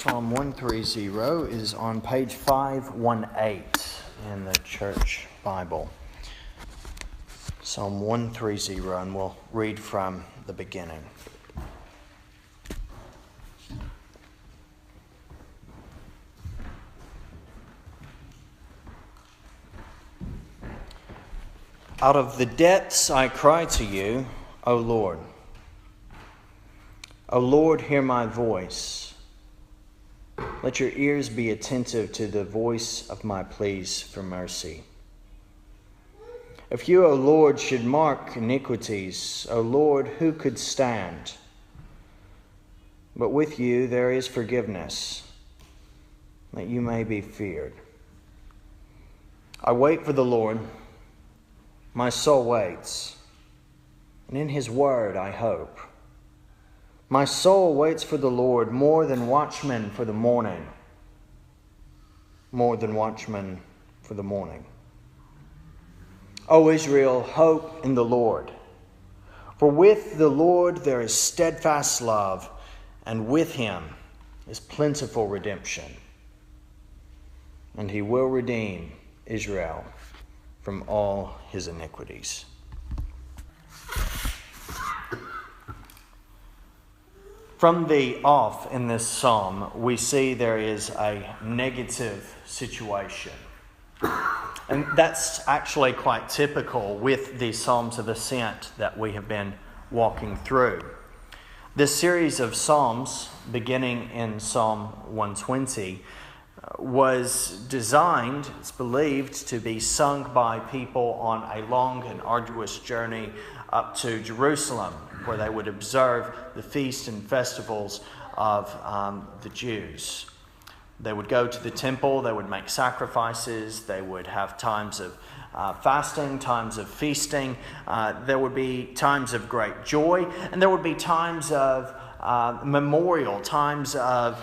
Psalm 130 is on page 518 in the church Bible. Psalm 130, and we'll read from the beginning. Out of the depths I cry to you, O Lord. O Lord, hear my voice. Let your ears be attentive to the voice of my pleas for mercy. If you, O Lord, should mark iniquities, O Lord, who could stand? But with you there is forgiveness, that you may be feared. I wait for the Lord. My soul waits, and in his word I hope. My soul waits for the Lord more than watchmen for the morning. More than watchmen for the morning. O Israel, hope in the Lord. For with the Lord there is steadfast love, and with him is plentiful redemption. And he will redeem Israel from all his iniquities. From the off in this psalm, we see there is a negative situation. And that's actually quite typical with the Psalms of Ascent that we have been walking through. This series of Psalms, beginning in Psalm 120, was designed, it's believed, to be sung by people on a long and arduous journey up to Jerusalem, where they would observe the feasts and festivals of the Jews. They would go to the temple, they would make sacrifices, they would have times of fasting, times of feasting. There would be times of great joy, and there would be times of memorial, times of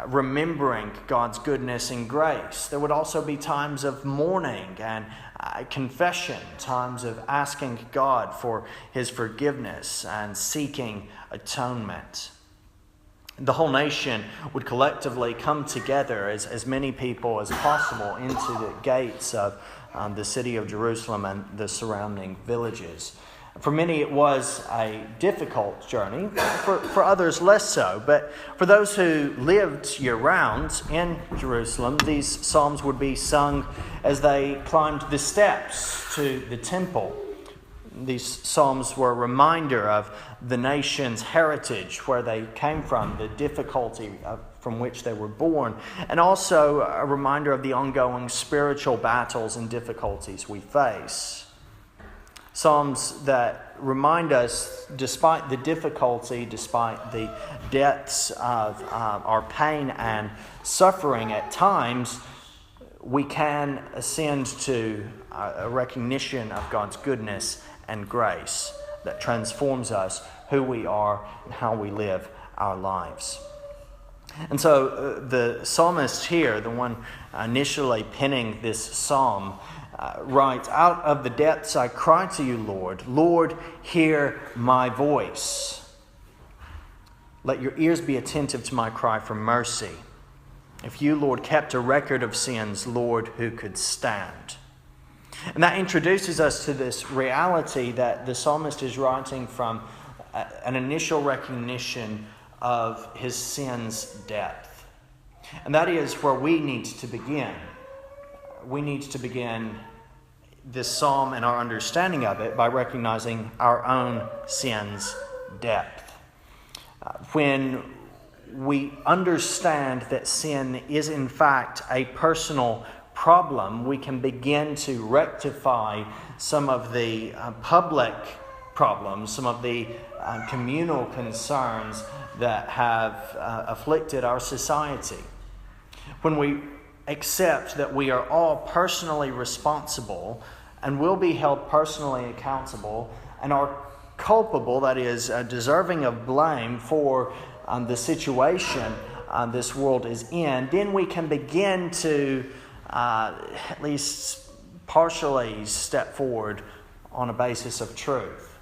remembering God's goodness and grace. There would also be times of mourning and confession, times of asking God for his forgiveness and seeking atonement. The whole nation would collectively come together as many people as possible into the gates of the city of Jerusalem and the surrounding villages. For many, it was a difficult journey. For others, less so. But for those who lived year-round in Jerusalem, these psalms would be sung as they climbed the steps to the temple. These psalms were a reminder of the nation's heritage, where they came from, the difficulty from which they were born, and also a reminder of the ongoing spiritual battles and difficulties we face. Psalms that remind us, despite the difficulty, despite the depths of our pain and suffering at times, we can ascend to a recognition of God's goodness and grace that transforms us, who we are, and how we live our lives. And so the psalmist here, the one initially penning this psalm, writes, "Out of the depths I cry to you, Lord. Lord, hear my voice. Let your ears be attentive to my cry for mercy. If you, Lord, kept a record of sins, Lord, who could stand?" And that introduces us to this reality that the psalmist is writing from an initial recognition of his sin's depth. And that is where we need to begin. We need to begin this psalm and our understanding of it by recognizing our own sin's depth. When we understand that sin is in fact a personal problem, we can begin to rectify some of the public problems, some of the communal concerns that have afflicted our society. When we accept that we are all personally responsible and will be held personally accountable and are culpable, that is, deserving of blame for the situation this world is in, then we can begin to at least partially step forward on a basis of truth.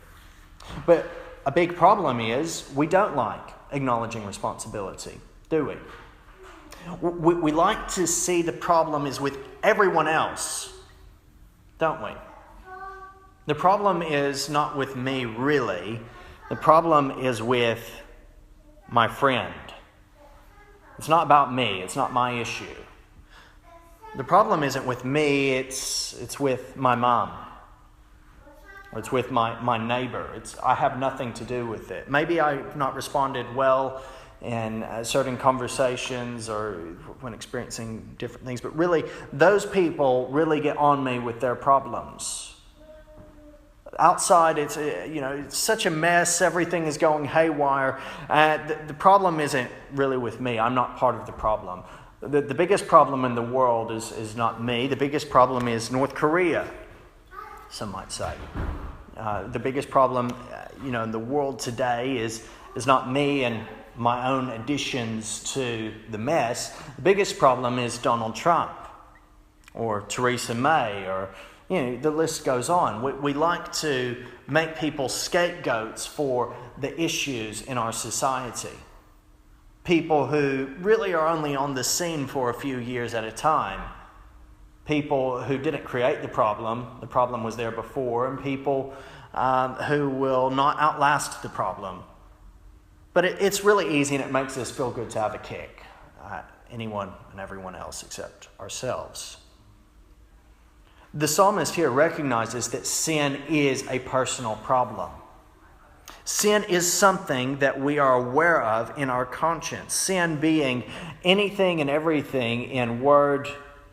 But a big problem is we don't like acknowledging responsibility, do we? We like to see the problem is with everyone else, don't we? The problem is not with me, really. The problem is with my friend. It's not about me. It's not my issue. The problem isn't with me. It's with my mom. Or it's with my neighbor. I have nothing to do with it. Maybe I've not responded well in certain conversations or when experiencing different things. But really, those people really get on me with their problems. Outside, it's such a mess. Everything is going haywire. The problem isn't really with me. I'm not part of the problem. The biggest problem in the world is not me. The biggest problem is North Korea, some might say. The biggest problem, in the world today is not me and my own additions to the mess. The biggest problem is Donald Trump or Theresa May or the list goes on. We like to make people scapegoats for the issues in our society. People who really are only on the scene for a few years at a time. People who didn't create the problem was there before, and people who will not outlast the problem. But it's really easy, and it makes us feel good to have a kick at anyone and everyone else except ourselves. The psalmist here recognizes that sin is a personal problem. Sin is something that we are aware of in our conscience. Sin being anything and everything in word,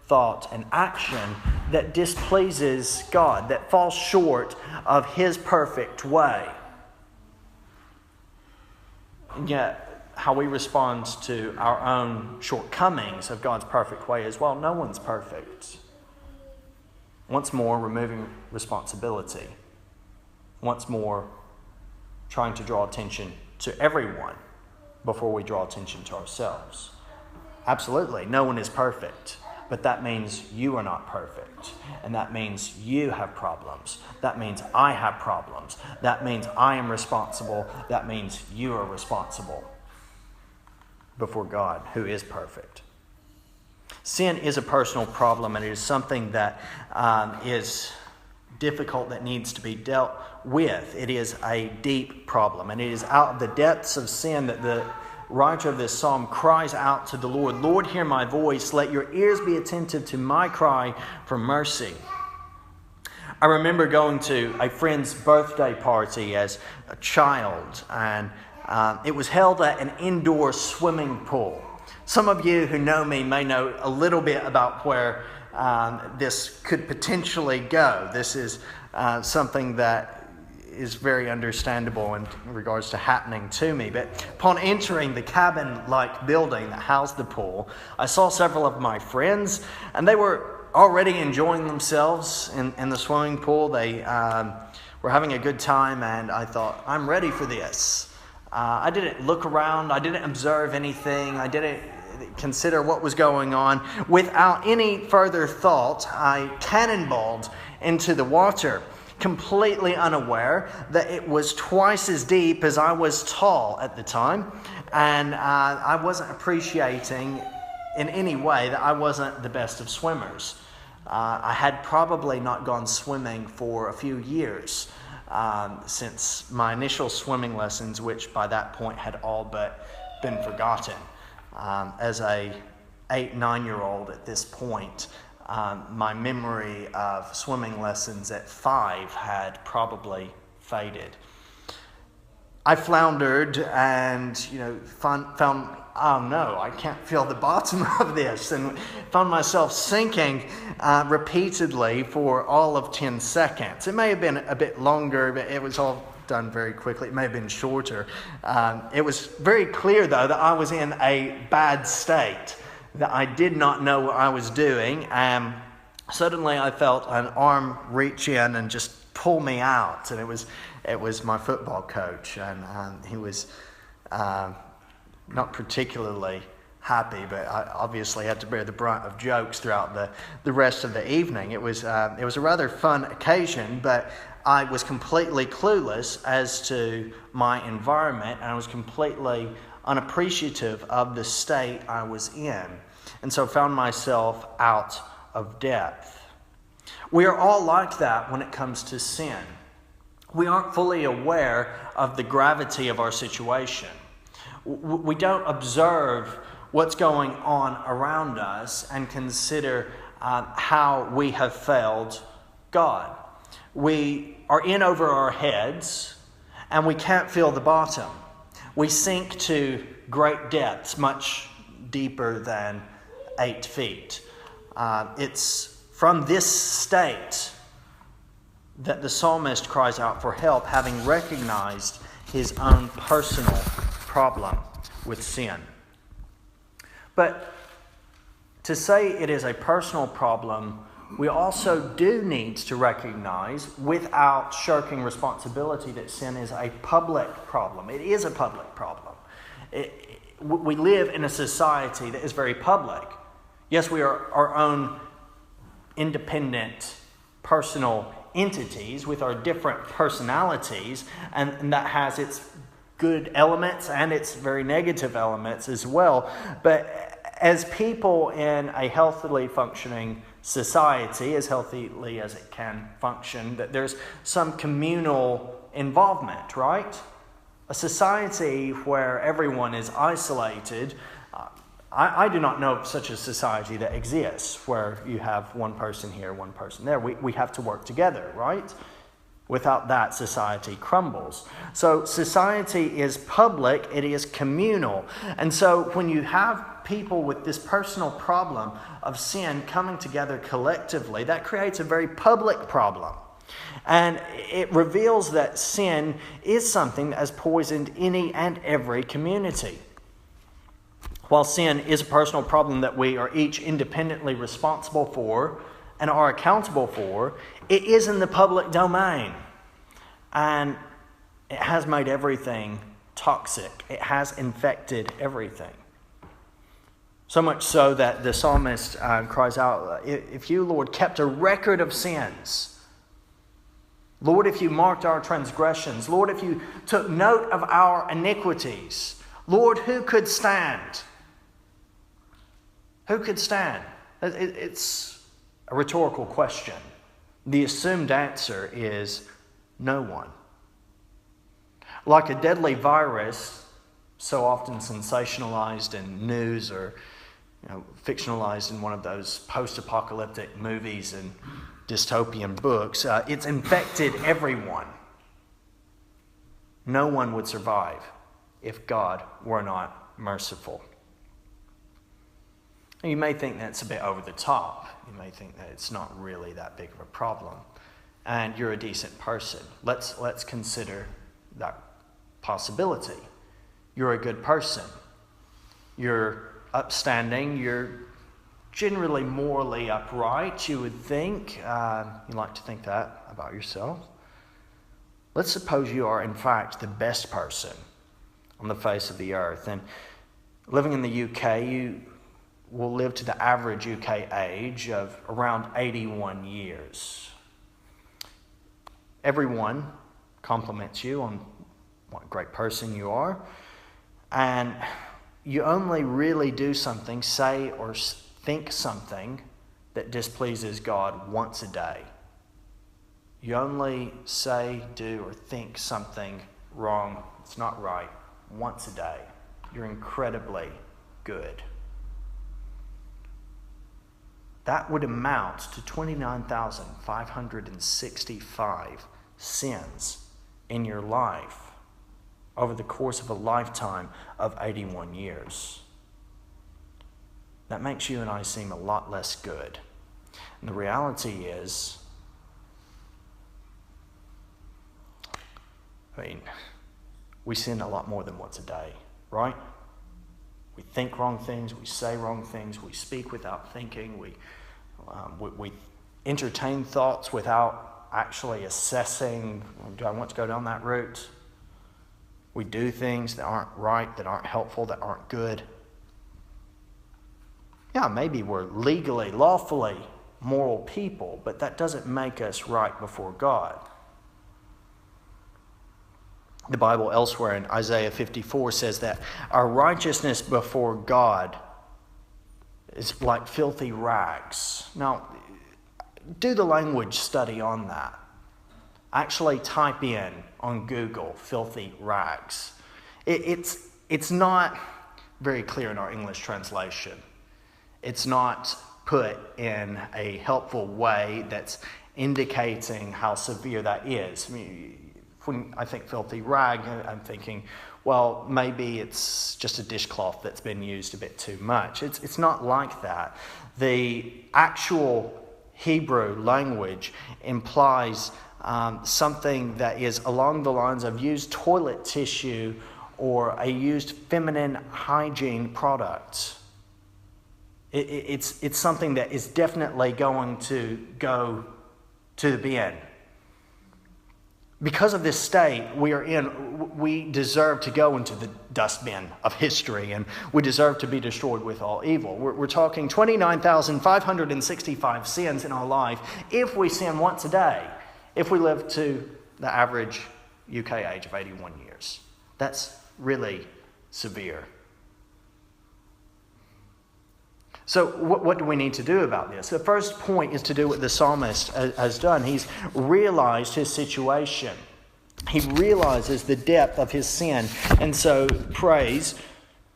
thought, and action that displeases God, that falls short of His perfect way. And yet, how we respond to our own shortcomings of God's perfect way as well. No one's perfect. Once more, removing responsibility. Once more, trying to draw attention to everyone before we draw attention to ourselves. Absolutely, no one is perfect. But that means you are not perfect. And that means you have problems. That means I have problems. That means I am responsible. That means you are responsible before God, who is perfect. Sin is a personal problem, and it is something that is difficult, that needs to be dealt with. It is a deep problem, and it is out of the depths of sin that the writer of this psalm cries out to the Lord, "Lord, hear my voice. Let your ears be attentive to my cry for mercy." I remember going to a friend's birthday party as a child, and it was held at an indoor swimming pool. Some of you who know me may know a little bit about where this could potentially go. This is something that is very understandable in regards to happening to me. But upon entering the cabin-like building that housed the pool, I saw several of my friends, and they were already enjoying themselves in the swimming pool. They were having a good time, and I thought, I'm ready for this. I didn't look around. I didn't observe anything. I didn't consider what was going on. Without any further thought, I cannonballed into the water, completely unaware that it was twice as deep as I was tall at the time. And I wasn't appreciating in any way that I wasn't the best of swimmers. I had probably not gone swimming for a few years since my initial swimming lessons, which by that point had all but been forgotten. As a 8-9-year-old at this point, my memory of swimming lessons at 5 had probably faded. I floundered and, found, oh no, I can't feel the bottom of this, and found myself sinking repeatedly for all of 10 seconds. It may have been a bit longer, but it was all done very quickly. It may have been shorter. It was very clear, though, that I was in a bad state, that I did not know what I was doing. Suddenly I felt an arm reach in and just pull me out, and it was my football coach, and he was not particularly happy, but I obviously had to bear the brunt of jokes throughout the rest of the evening. It was a rather fun occasion, but I was completely clueless as to my environment, and I was completely unappreciative of the state I was in, and so found myself out of depth. We are all like that when it comes to sin. We aren't fully aware of the gravity of our situation. We don't observe what's going on around us and consider how we have failed God. We are in over our heads and we can't feel the bottom. We sink to great depths, much deeper than 8 feet. It's from this state that the psalmist cries out for help, having recognized his own personal problem with sin. But to say it is a personal problem, we also do need to recognize, without shirking responsibility, that sin is a public problem. It is a public problem. We live in a society that is very public. Yes, we are our own independent, personal entities with our different personalities, and that has its good elements and its very negative elements as well. But as people in a healthily functioning society, as healthily as it can function, that there's some communal involvement, right? A society where everyone is isolated, I do not know of such a society that exists where you have one person here, one person there. We have to work together, right? Without that, society crumbles. So society is public, it is communal. And so when you have people with this personal problem of sin coming together collectively, that creates a very public problem. And it reveals that sin is something that has poisoned any and every community. While sin is a personal problem that we are each independently responsible for and are accountable for, it is in the public domain. And it has made everything toxic. It has infected everything. So much so that the psalmist cries out, if you, Lord, kept a record of sins, Lord, if you marked our transgressions, Lord, if you took note of our iniquities, Lord, who could stand? Who could stand? It's a rhetorical question. The assumed answer is no one. Like a deadly virus, so often sensationalized in news or fictionalized in one of those post-apocalyptic movies and dystopian books, it's infected everyone. No one would survive if God were not merciful. You may think that's a bit over the top. You may think that it's not really that big of a problem. And you're a decent person. Let's consider that possibility. You're a good person. You're upstanding. You're generally morally upright, you would think. You like to think that about yourself. Let's suppose you are, in fact, the best person on the face of the earth. And living in the UK, you will live to the average UK age of around 81 years. Everyone compliments you on what a great person you are. And you only really do something, say or think something that displeases God once a day. You only say, do, or think something wrong, it's not right, once a day. You're incredibly good. That would amount to 29,565 sins in your life over the course of a lifetime of 81 years. That makes you and I seem a lot less good. And the reality is, we sin a lot more than once a day, right? We think wrong things, we say wrong things, we speak without thinking, we entertain thoughts without actually assessing, do I want to go down that route? We do things that aren't right, that aren't helpful, that aren't good. Yeah, maybe we're legally, lawfully moral people, but that doesn't make us right before God. The Bible elsewhere in Isaiah 54 says that our righteousness before God is like filthy rags. Now, do the language study on that. Actually type in on Google, filthy rags. It's not very clear in our English translation. It's not put in a helpful way that's indicating how severe that is. I mean, when I think filthy rag, I'm thinking, well, maybe it's just a dishcloth that's been used a bit too much. It's not like that. The actual Hebrew language implies something that is along the lines of used toilet tissue or a used feminine hygiene product. It's something that is definitely going to go to the bin. Because of this state we are in, we deserve to go into the dustbin of history, and we deserve to be destroyed with all evil. We're talking 29,565 sins in our life if we sin once a day, if we live to the average UK age of 81 years. That's really severe. So what do we need to do about this? The first point is to do what the psalmist has done. He's realized his situation. He realizes the depth of his sin, and so prays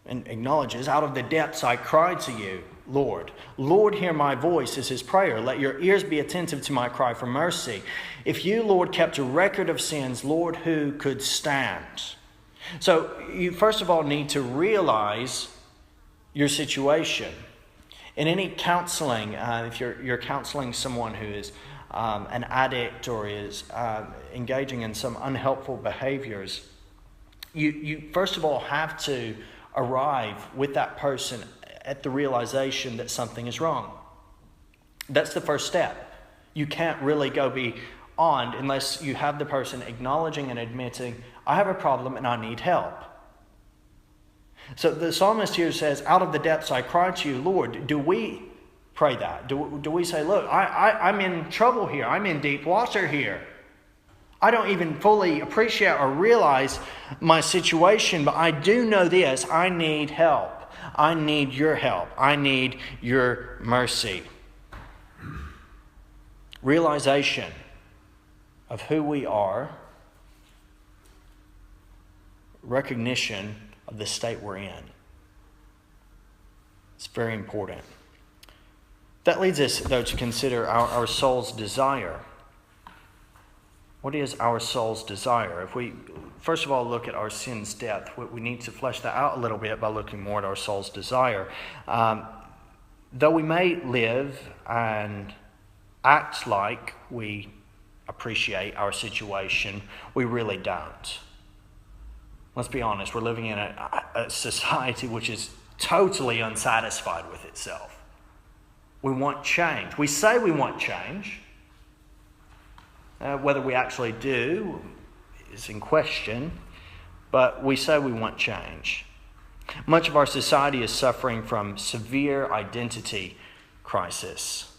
and acknowledges, out of the depths I cry to you, Lord. Lord, hear my voice is his prayer. Let your ears be attentive to my cry for mercy. If you, Lord, kept a record of sins, Lord, who could stand? So you first of all need to realize your situation. In any counseling, if you're counseling someone who is an addict or is engaging in some unhelpful behaviors, you first of all have to arrive with that person at the realization that something is wrong. That's the first step. You can't really go beyond unless you have the person acknowledging and admitting, I have a problem and I need help. So the psalmist here says, out of the depths I cry to you, Lord. Do we pray that? Do we say, look, I'm in trouble here. I'm in deep water here. I don't even fully appreciate or realize my situation, but I do know this. I need help. I need your help. I need your mercy. Realization of who we are. Recognition of the state we're in. It's very important. That leads us, though, to consider our soul's desire. What is our soul's desire? If we, first of all, look at our sin's depth, we need to flesh that out a little bit by looking more at our soul's desire. Though we may live and act like we appreciate our situation, we really don't. Let's be honest, we're living in a society which is totally unsatisfied with itself. We want change. We say we want change. Whether we actually do is in question, but we say we want change. Much of our society is suffering from severe identity crisis.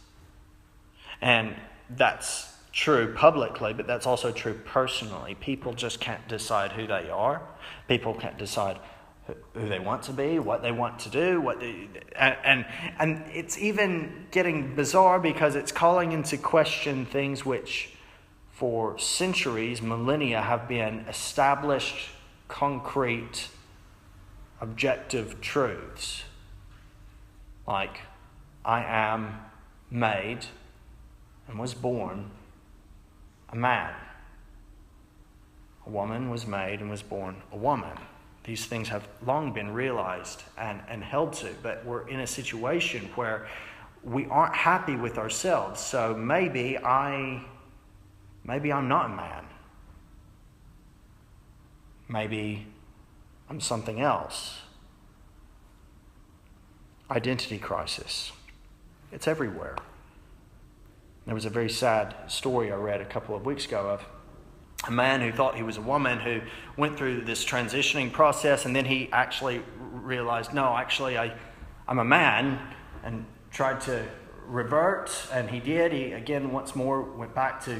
And that's true publicly, but that's also true personally. People just can't decide who they are. People can't decide who they want to be, what they want to do, and it's even getting bizarre because it's calling into question things which for centuries, millennia, have been established, concrete, objective truths. Like, I am made and was born a man. A woman was made and was born a woman. These things have long been realized and held to, but we're in a situation where we aren't happy with ourselves. So maybe I'm not a man. Maybe I'm something else. Identity crisis. It's everywhere. There was a very sad story I read a couple of weeks ago of a man who thought he was a woman who went through this transitioning process, and then he actually realized, no, actually I'm a man, and tried to revert, and he did. He, again, once more went back to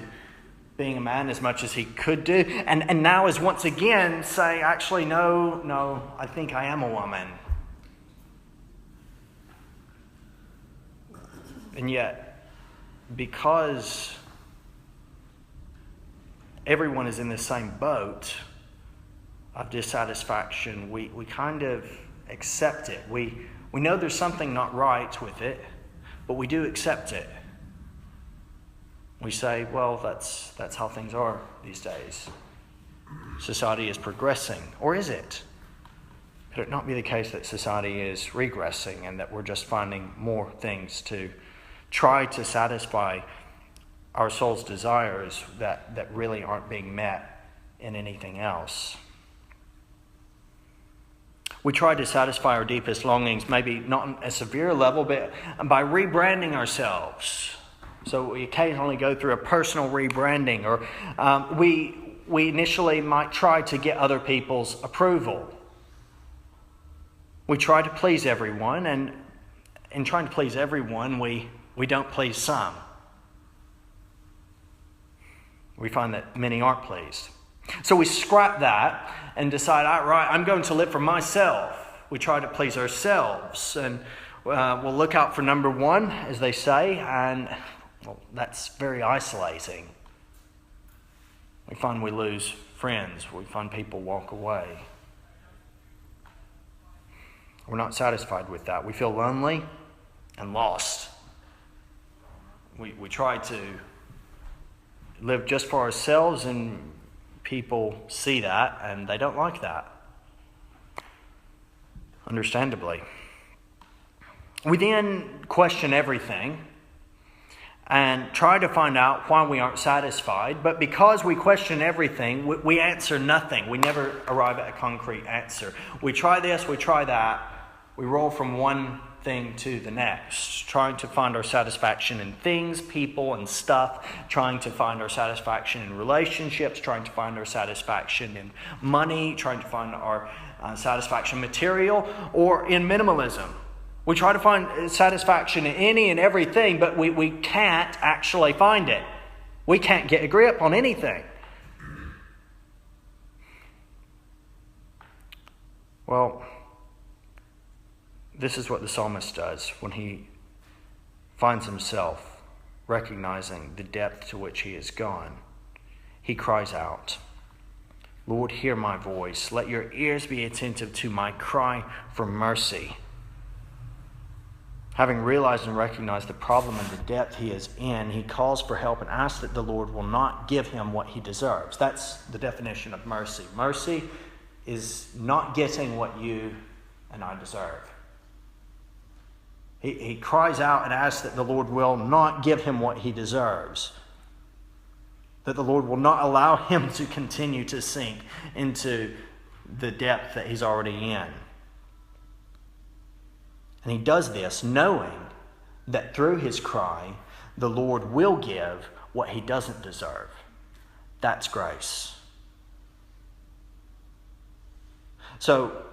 being a man as much as he could do. And now is once again saying, actually, no, I think I am a woman. And yet, because everyone is in the same boat of dissatisfaction, we kind of accept it. We know there's something not right with it, but we do accept it. We say, well, that's how things are these days. Society is progressing. Or is it? Could it not be the case that society is regressing and that we're just finding more things to try to satisfy our soul's desires that really aren't being met in anything else? We try to satisfy our deepest longings, maybe not on a severe level, but by rebranding ourselves. So we occasionally go through a personal rebranding, or we initially might try to get other people's approval. We try to please everyone, and in trying to please everyone, we don't please some. We find that many aren't pleased. So we scrap that and decide, all right, I'm going to live for myself. We try to please ourselves, and we'll look out for number one, as they say, and well, that's very isolating. We find we lose friends. We find people walk away. We're not satisfied with that. We feel lonely and lost. We try to live just for ourselves, and people see that and they don't like that. Understandably. We then question everything and try to find out why we aren't satisfied. But because we question everything, we answer nothing. We never arrive at a concrete answer. We try this, we try that. We roll from one thing to the next, trying to find our satisfaction in things, people, and stuff, trying to find our satisfaction in relationships, trying to find our satisfaction in money, trying to find our satisfaction material, or in minimalism. We try to find satisfaction in any and everything, but we can't actually find it. We can't get a grip on anything. Well, this is what the psalmist does when he finds himself recognizing the depth to which he has gone. He cries out, "Lord, hear my voice. Let your ears be attentive to my cry for mercy." Having realized and recognized the problem and the depth he is in, he calls for help and asks that the Lord will not give him what he deserves. That's the definition of mercy. Mercy is not getting what you and I deserve. He cries out and asks that the Lord will not give him what he deserves. That the Lord will not allow him to continue to sink into the depth that he's already in. And he does this knowing that through his cry, the Lord will give what he doesn't deserve. That's grace. So,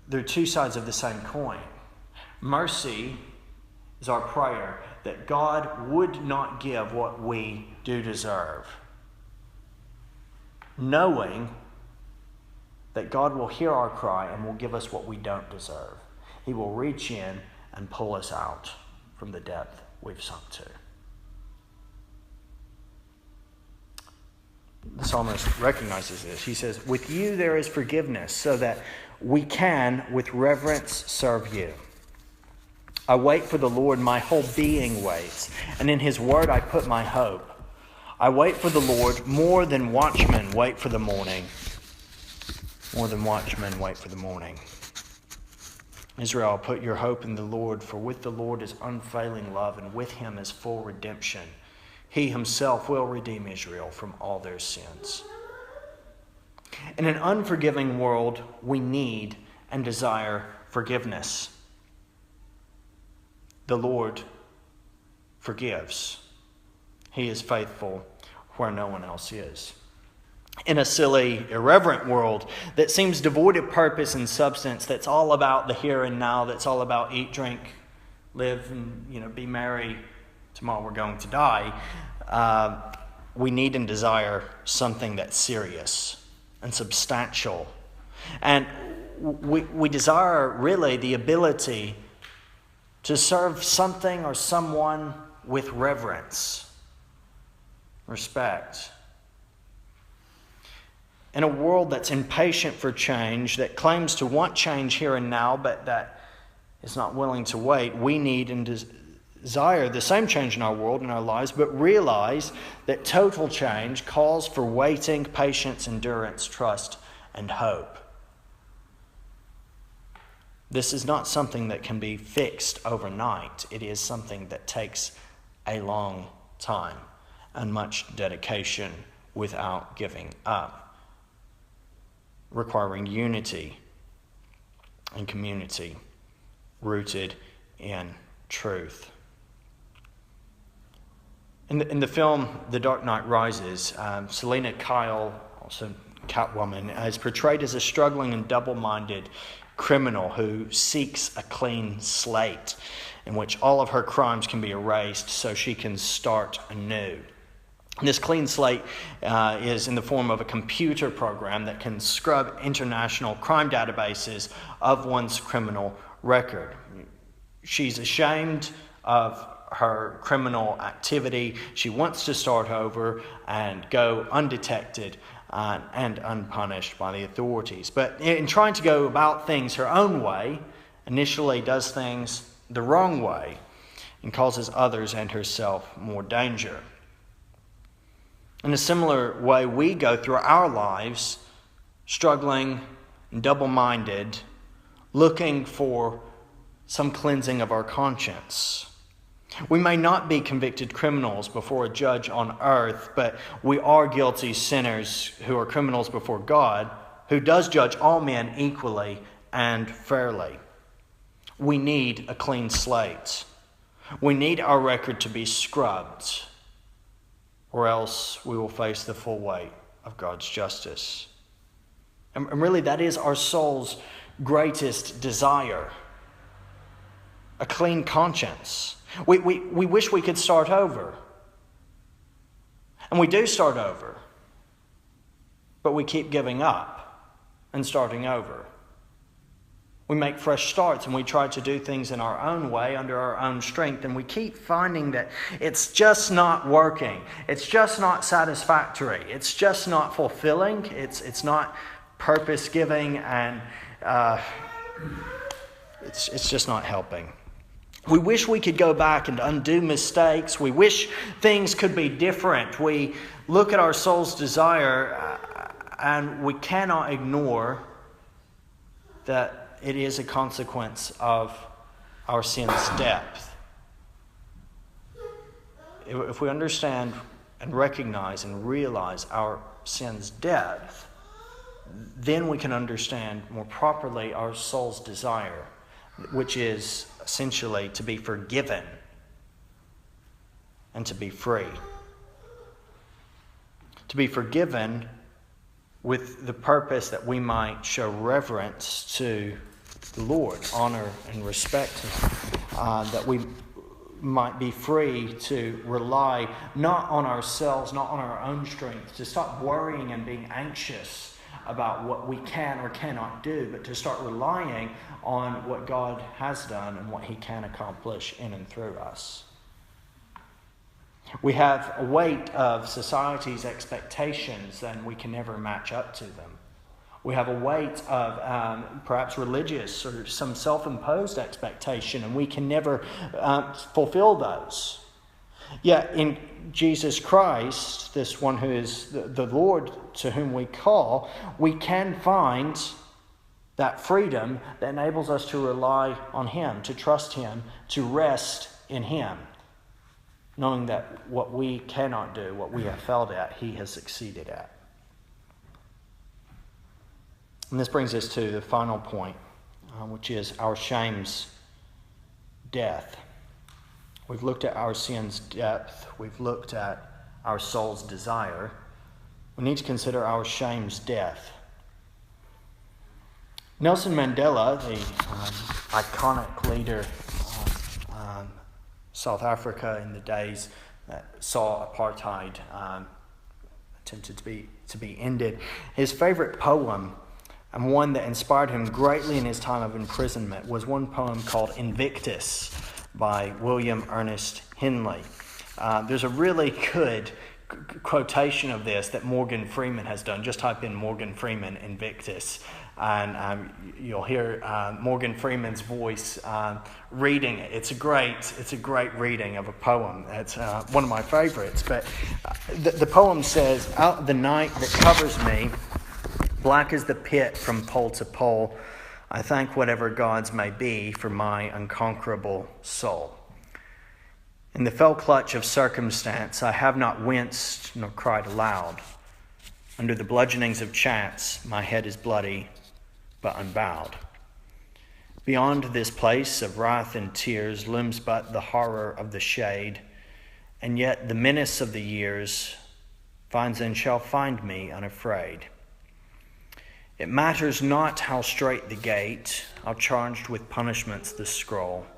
there are two sides of the same coin. Mercy is our prayer that God would not give what we do deserve. Knowing that God will hear our cry and will give us what we don't deserve. He will reach in and pull us out from the depth we've sunk to. The psalmist recognizes this. He says, "With you there is forgiveness, so that we can with reverence serve you. I wait for the Lord, my whole being waits, and in his word I put my hope. I wait for the Lord more than watchmen wait for the morning." More than watchmen wait for the morning. Israel, put your hope in the Lord, for with the Lord is unfailing love, and with him is full redemption. He himself will redeem Israel from all their sins. In an unforgiving world, we need and desire forgiveness. The Lord forgives. He is faithful where no one else is. In a silly, irreverent world that seems devoid of purpose and substance, that's all about the here and now, that's all about eat, drink, live, and be merry, tomorrow we're going to die. we need and desire something that's serious and substantial. And we desire really the ability to serve something or someone with reverence, respect. In a world that's impatient for change, that claims to want change here and now, but that is not willing to wait, we need and desire the same change in our world and our lives, but realize that total change calls for waiting, patience, endurance, trust, and hope. This is not something that can be fixed overnight. It is something that takes a long time and much dedication without giving up, requiring unity and community rooted in truth. In the film The Dark Knight Rises, Selena Kyle, also Catwoman, is portrayed as a struggling and double-minded criminal who seeks a clean slate in which all of her crimes can be erased so she can start anew. This clean slate is in the form of a computer program that can scrub international crime databases of one's criminal record. She's ashamed of her criminal activity. She wants to start over and go undetected and unpunished by the authorities. But in trying to go about things her own way, initially does things the wrong way and causes others and herself more danger. In a similar way, we go through our lives struggling and double-minded, looking for some cleansing of our conscience. We may not be convicted criminals before a judge on earth, but we are guilty sinners who are criminals before God, who does judge all men equally and fairly. We need a clean slate. We need our record to be scrubbed, or else we will face the full weight of God's justice. And really, that is our soul's greatest desire. A clean conscience. We wish we could start over. And we do start over. But we keep giving up and starting over. We make fresh starts and we try to do things in our own way, under our own strength, and we keep finding that it's just not working. It's just not satisfactory. It's just not fulfilling. It's not purpose-giving, and it's just not helping. We wish we could go back and undo mistakes. We wish things could be different. We look at our soul's desire and we cannot ignore that it is a consequence of our sin's depth. If we understand and recognize and realize our sin's depth, then we can understand more properly our soul's desire, which is essentially to be forgiven and to be free. To be forgiven with the purpose that we might show reverence to the Lord, honor and respect Him, that we might be free to rely not on ourselves, not on our own strength, to stop worrying and being anxious about what we can or cannot do, but to start relying on what God has done and what He can accomplish in and through us. We have a weight of society's expectations and we can never match up to them. We have a weight of perhaps religious or some self-imposed expectation, and we can never fulfill those. Yet in Jesus Christ, this one who is the Lord to whom we call, we can find that freedom that enables us to rely on Him, to trust Him, to rest in Him, knowing that what we cannot do, what we have failed at, He has succeeded at. And this brings us to the final point, which is our shame's death. We've looked at our sin's depth. We've looked at our soul's desire. We need to consider our shame's death. Nelson Mandela, the iconic leader of South Africa in the days that saw apartheid tempted to be ended. His favorite poem, and one that inspired him greatly in his time of imprisonment, was one poem called Invictus by William Ernest Henley. There's a really good quotation of this that Morgan Freeman has done. Just type in Morgan Freeman Invictus, and you'll hear Morgan Freeman's voice reading it. It's a great reading of a poem. It's one of my favorites. But the poem says, "Out of the night that covers me, black as the pit from pole to pole, I thank whatever gods may be for my unconquerable soul. In the fell clutch of circumstance, I have not winced nor cried aloud. Under the bludgeonings of chance, my head is bloody, but unbowed. Beyond this place of wrath and tears looms but the horror of the shade, and yet the menace of the years finds and shall find me unafraid. It matters not how strait the gate, how charged with punishments the scroll.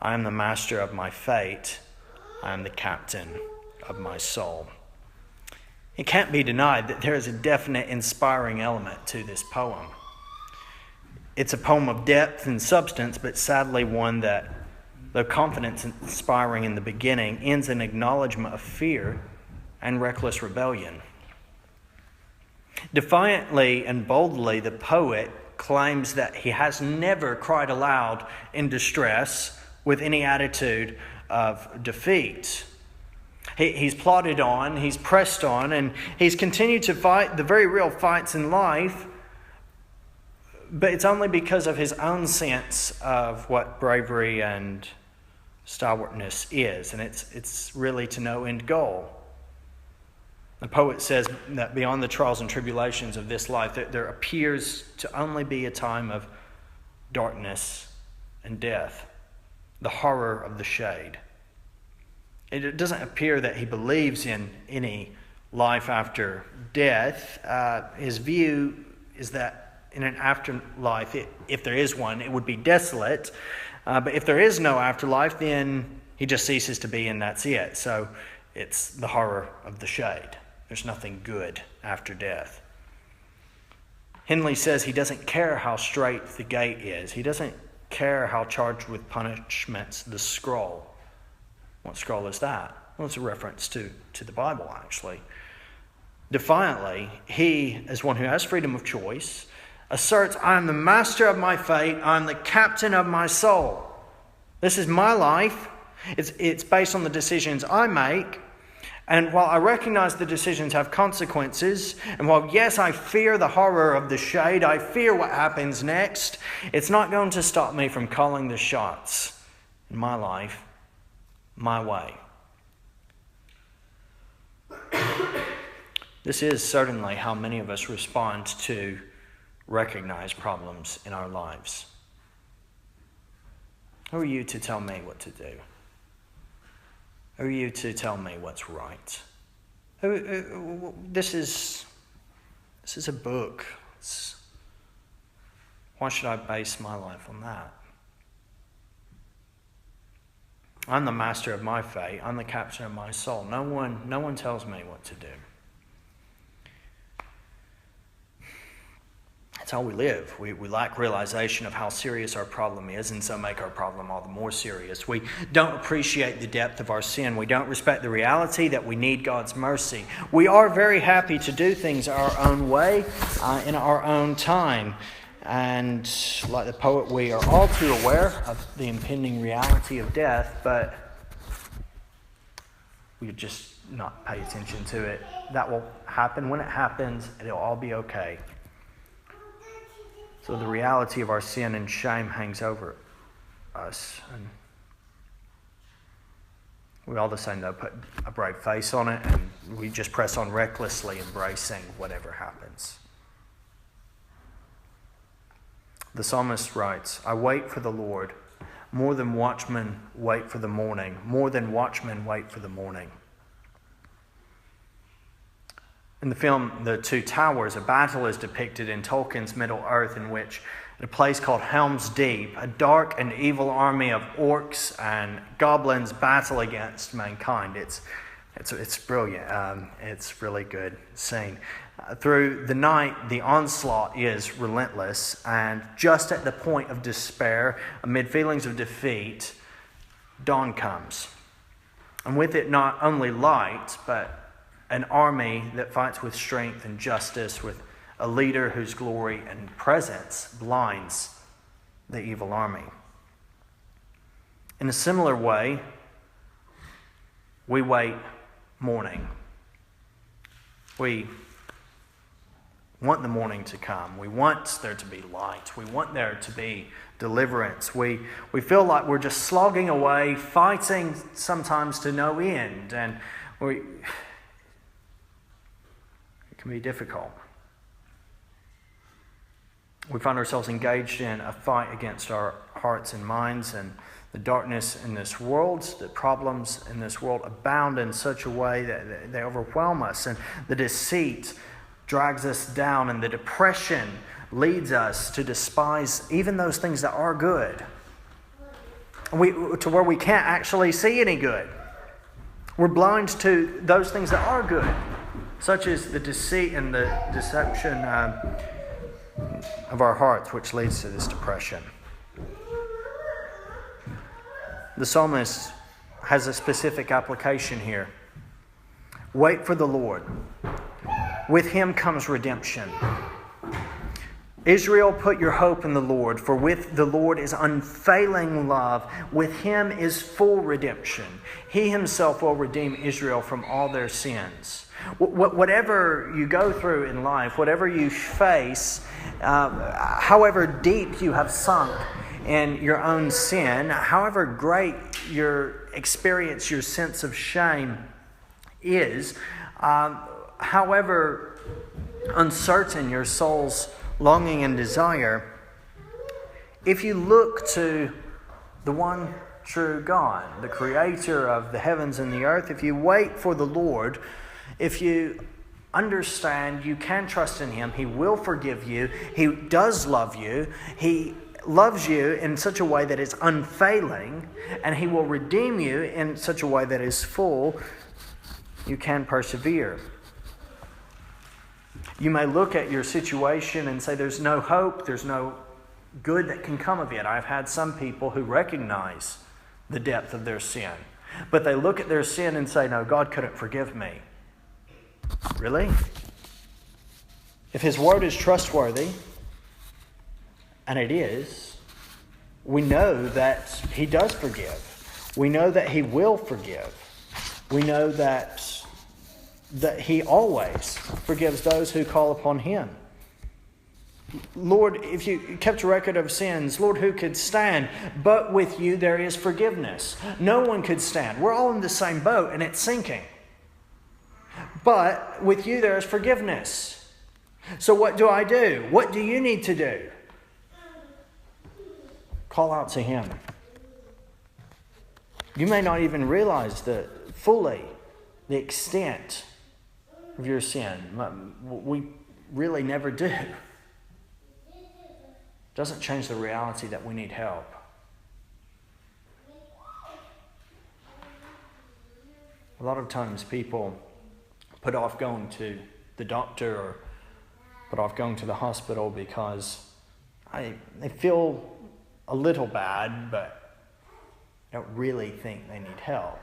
I am the master of my fate. I am the captain of my soul." It can't be denied that there is a definite inspiring element to this poem. It's a poem of depth and substance, but sadly one that, though confidence inspiring in the beginning, ends in acknowledgement of fear and reckless rebellion. Defiantly and boldly, the poet claims that he has never cried aloud in distress with any attitude of defeat. He's plodded on, he's pressed on, and he's continued to fight the very real fights in life, but it's only because of his own sense of what bravery and stalwartness is, and it's really to no end goal. The poet says that beyond the trials and tribulations of this life, there appears to only be a time of darkness and death, the horror of the shade. It doesn't appear that he believes in any life after death. His view is that in an afterlife, if there is one, it would be desolate. But if there is no afterlife, then he just ceases to be and that's it. So it's the horror of the shade. There's nothing good after death. Henley says he doesn't care how straight the gate is. He doesn't care how charged with punishments the scroll. What scroll is that? Well, it's a reference to the Bible, actually. Defiantly, he, as one who has freedom of choice, asserts, I am the master of my fate. I am the captain of my soul. This is my life. It's based on the decisions I make. And while I recognize the decisions have consequences, and while, yes, I fear the horror of the shade, I fear what happens next, it's not going to stop me from calling the shots in my life, my way. This is certainly how many of us respond to recognized problems in our lives. Who are you to tell me what to do? Who are you to tell me what's right? This is a book. Why should I base my life on that? I'm the master of my fate. I'm the captain of my soul. No one tells me what to do. That's how we live. We lack realization of how serious our problem is, and so make our problem all the more serious. We don't appreciate the depth of our sin. We don't respect the reality that we need God's mercy. We are very happy to do things our own way, in our own time. And like the poet, we are all too aware of the impending reality of death, but we just not pay attention to it. That will happen. When it happens, it'll all be okay. So the reality of our sin and shame hangs over us. And we all the same, though, put a brave face on it, and we just press on recklessly, embracing whatever happens. The psalmist writes, I wait for the Lord, more than watchmen wait for the morning, more than watchmen wait for the morning. In the film The Two Towers, a battle is depicted in Tolkien's Middle-earth in which, at a place called Helm's Deep, a dark and evil army of orcs and goblins battle against mankind. It's It's brilliant. It's really good scene. Through the night, the onslaught is relentless, and just at the point of despair, amid feelings of defeat, dawn comes. And with it, not only light, but an army that fights with strength and justice, with a leader whose glory and presence blinds the evil army. In a similar way, we wait morning. We want the morning to come. We want there to be light. We want there to be deliverance. We feel like we're just slogging away, fighting sometimes to no end, and it can be difficult. We find ourselves engaged in a fight against our hearts and minds, and the darkness in this world, the problems in this world abound in such a way that they overwhelm us, and the deceit drags us down, and the depression leads us to despise even those things that are good, to where we can't actually see any good. We're blind to those things that are good, such as the deceit and the deception of our hearts, which leads to this depression. The psalmist has a specific application here. Wait for the Lord. With him comes redemption. Israel, put your hope in the Lord, for with the Lord is unfailing love. With him is full redemption. He himself will redeem Israel from all their sins. Whatever you go through in life, whatever you face, however deep you have sunk in your own sin, however great your experience, your sense of shame is, however uncertain your soul's longing and desire, if you look to the one true God, the creator of the heavens and the earth, if you wait for the Lord, if you understand you can trust in him, he will forgive you, he does love you, he loves you in such a way that is unfailing, and he will redeem you in such a way that is full, you can persevere. You may look at your situation and say there's no hope, there's no good that can come of it. I've had some people who recognize the depth of their sin, but they look at their sin and say, no, God couldn't forgive me. Really? If his word is trustworthy, and it is, we know that he does forgive. We know that he will forgive. We know that he always forgives those who call upon him. Lord, if you kept a record of sins, Lord, who could stand? But with you there is forgiveness. No one could stand. We're all in the same boat and it's sinking. But with you there is forgiveness. So what do I do? What do you need to do? Call out to him. You may not even realize fully the extent of your sin. We really never do. Doesn't change the reality that we need help. A lot of times people put off going to the doctor or put off going to the hospital because they feel a little bad, but don't really think they need help.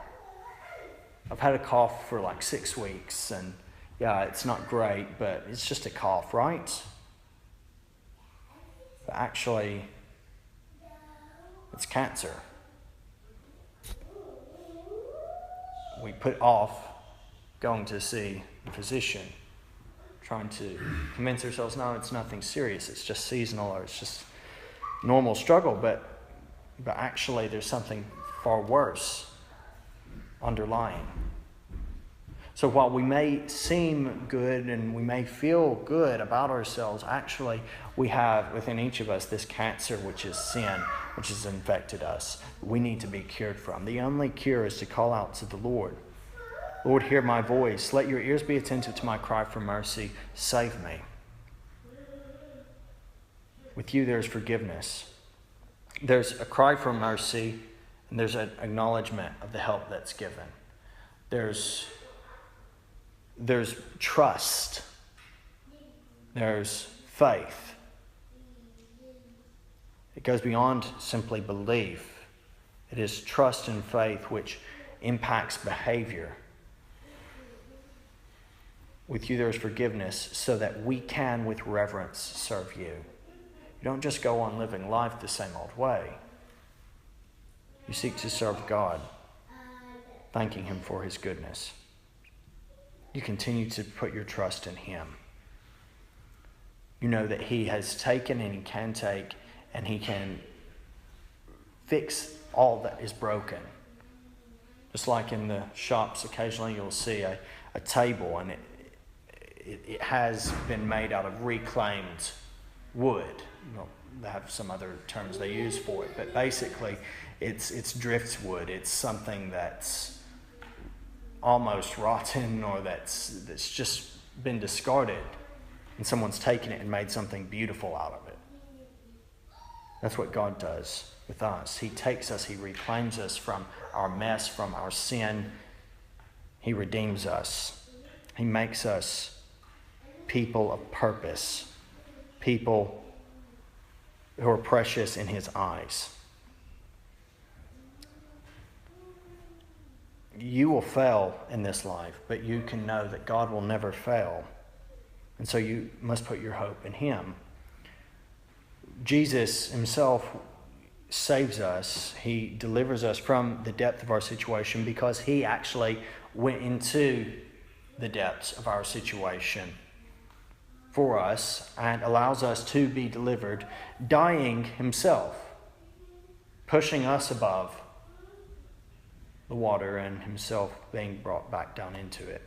I've had a cough for like 6 weeks, and yeah, it's not great, but it's just a cough, right? But actually, it's cancer. We put off going to see a physician, trying to convince ourselves, no, it's nothing serious, it's just seasonal, or it's just normal struggle, but actually there's something far worse underlying. So while we may seem good and we may feel good about ourselves, actually we have within each of us this cancer, which is sin, which has infected us. We need to be cured from. The only cure is to call out to the Lord. Lord, hear my voice. Let your ears be attentive to my cry for mercy. Save me. With you there's forgiveness. There's a cry for mercy, and there's an acknowledgement of the help that's given. There's There's trust. There's faith. It goes beyond simply belief. It is trust and faith which impacts behavior. With you there is forgiveness so that we can, with reverence, serve you. You don't just go on living life the same old way. You seek to serve God, thanking Him for His goodness. You continue to put your trust in Him. You know that He has taken and He can take and He can fix all that is broken. Just like in the shops, occasionally you'll see a table and it has been made out of reclaimed wood. Well, they have some other terms they use for it, but basically it's driftwood. It's something that's almost rotten or that's just been discarded, and someone's taken it and made something beautiful out of it. That's what God does with us. He takes us, He reclaims us from our mess, from our sin. He redeems us. He makes us people of purpose, people who are precious in His eyes. You will fail in this life, but you can know that God will never fail. And so you must put your hope in Him. Jesus Himself saves us. He delivers us from the depth of our situation because He actually went into the depths of our situation for us and allows us to be delivered, dying Himself, pushing us above the water and Himself being brought back down into it.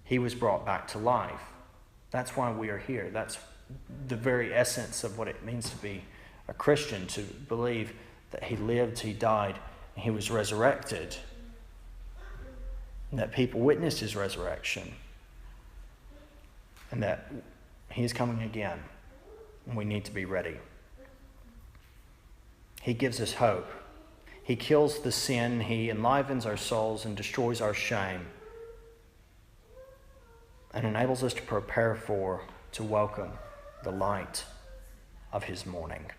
He was brought back to life. That's why we are here. That's the very essence of what it means to be a Christian, to believe that He lived, He died, and He was resurrected, and that people witnessed His resurrection, and that He is coming again, and we need to be ready. He gives us hope. He kills the sin. He enlivens our souls and destroys our shame, and enables us to prepare for, to welcome the light of His morning.